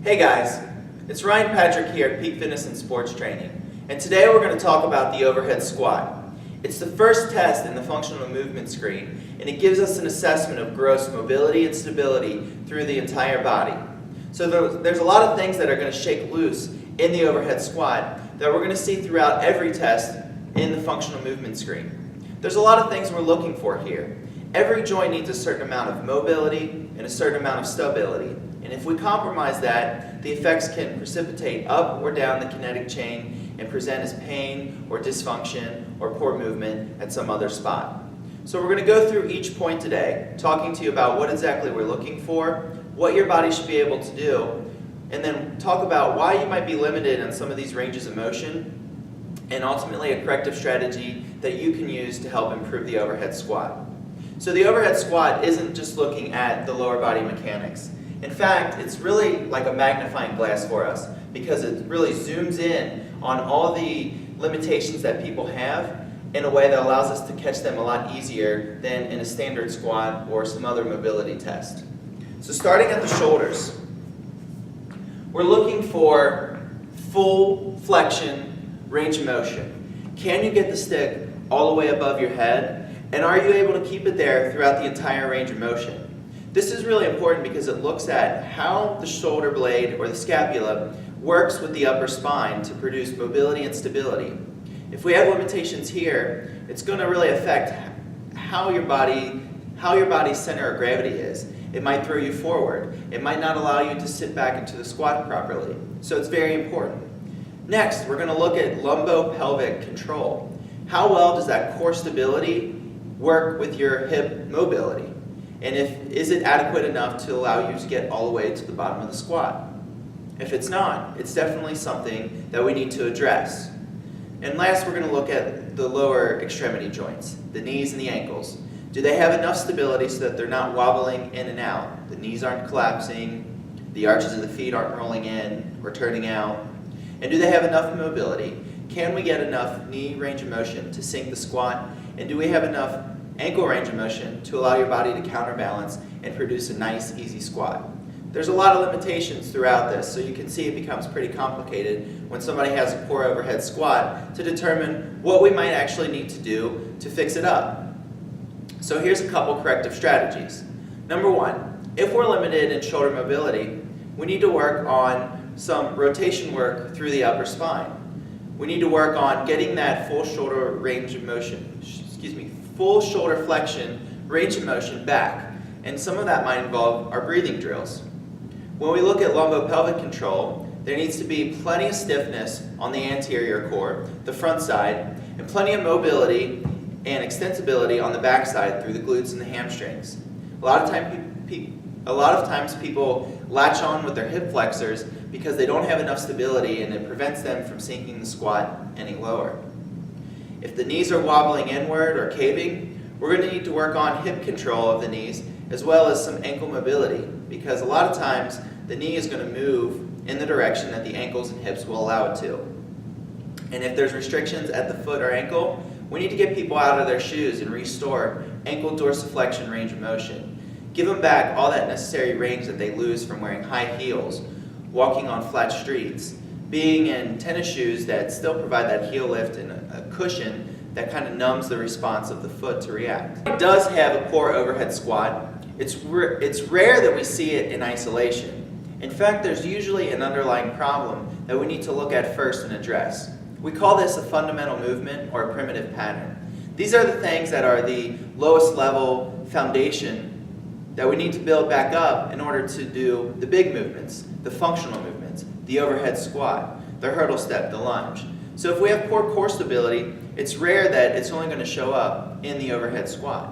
Hey guys, it's Ryan Patrick here at Peak Fitness and Sports Training, and today we're going to talk about the overhead squat. It's the first test in the functional movement screen, and it gives us an assessment of gross mobility and stability through the entire body. So there's a lot of things that are going to shake loose in the overhead squat that we're going to see throughout every test in the functional movement screen. There's a lot of things we're looking for here. Every joint needs a certain amount of mobility and a certain amount of stability. And if we compromise that, the effects can precipitate up or down the kinetic chain and present as pain or dysfunction or poor movement at some other spot. So we're going to go through each point today, talking to you about what exactly we're looking for, what your body should be able to do, and then talk about why you might be limited on some of these ranges of motion, and ultimately a corrective strategy that you can use to help improve the overhead squat. So the overhead squat isn't just looking at the lower body mechanics. In fact, it's really like a magnifying glass for us because it really zooms in on all the limitations that people have in a way that allows us to catch them a lot easier than in a standard squat or some other mobility test. So starting at the shoulders, we're looking for full flexion range of motion. Can you get the stick all the way above your head? And are you able to keep it there throughout the entire range of motion? This is really important because it looks at how the shoulder blade or the scapula works with the upper spine to produce mobility and stability. If we have limitations here, it's going to really affect how your body's center of gravity is. It might throw you forward. It might not allow you to sit back into the squat properly. So it's very important. Next, we're going to look at lumbo-pelvic control. How well does that core stability work with your hip mobility? And is it adequate enough to allow you to get all the way to the bottom of the squat? If it's not, it's definitely something that we need to address. And last, we're going to look at the lower extremity joints, the knees and the ankles. Do they have enough stability so that they're not wobbling in and out? The knees aren't collapsing, the arches of the feet aren't rolling in or turning out. And do they have enough mobility? Can we get enough knee range of motion to sink the squat? And do we have enough ankle range of motion to allow your body to counterbalance and produce a nice, easy squat? There's a lot of limitations throughout this, so you can see it becomes pretty complicated when somebody has a poor overhead squat to determine what we might actually need to do to fix it up. So here's a couple corrective strategies. Number one, if we're limited in shoulder mobility, we need to work on some rotation work through the upper spine. We need to work on getting that full shoulder range of motion, full shoulder flexion range of motion back, and some of that might involve our breathing drills. When we look at lumbo-pelvic control, there needs to be plenty of stiffness on the anterior core, the front side, and plenty of mobility and extensibility on the back side through the glutes and the hamstrings. A lot of times people latch on with their hip flexors because they don't have enough stability and it prevents them from sinking the squat any lower. If the knees are wobbling inward or caving, we're going to need to work on hip control of the knees as well as some ankle mobility, because a lot of times the knee is going to move in the direction that the ankles and hips will allow it to. And if there's restrictions at the foot or ankle, we need to get people out of their shoes and restore ankle dorsiflexion range of motion. Give them back all that necessary range that they lose from wearing high heels, walking on flat streets, being in tennis shoes that still provide that heel lift and a cushion that kind of numbs the response of the foot to react. It does have a poor overhead squat. It's rare that we see it in isolation. In fact, there's usually an underlying problem that we need to look at first and address. We call this a fundamental movement or a primitive pattern. These are the things that are the lowest level foundation that we need to build back up in order to do the big movements, the functional movements, the overhead squat, the hurdle step, the lunge. So if we have poor core stability, it's rare that it's only going to show up in the overhead squat.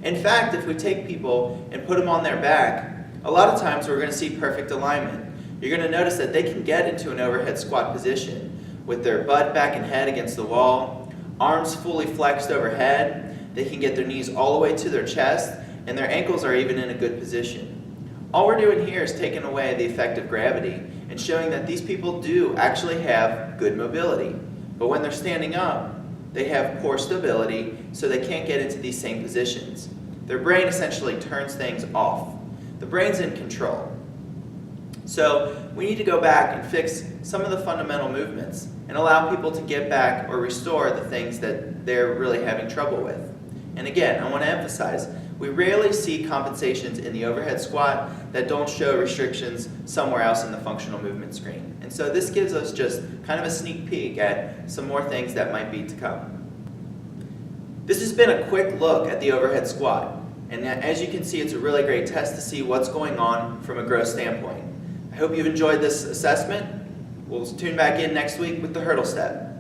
In fact, if we take people and put them on their back, a lot of times we're going to see perfect alignment. You're going to notice that they can get into an overhead squat position with their butt back and head against the wall, arms fully flexed overhead. They can get their knees all the way to their chest, and their ankles are even in a good position. All we're doing here is taking away the effect of gravity and showing that these people do actually have good mobility. But when they're standing up, they have poor stability, so they can't get into these same positions. Their brain essentially turns things off. The brain's in control. So we need to go back and fix some of the fundamental movements and allow people to get back or restore the things that they're really having trouble with. And again, I want to emphasize, we rarely see compensations in the overhead squat that don't show restrictions somewhere else in the functional movement screen. And so this gives us just kind of a sneak peek at some more things that might be to come. This has been a quick look at the overhead squat. And as you can see, it's a really great test to see what's going on from a growth standpoint. I hope you've enjoyed this assessment. We'll tune back in next week with the hurdle step.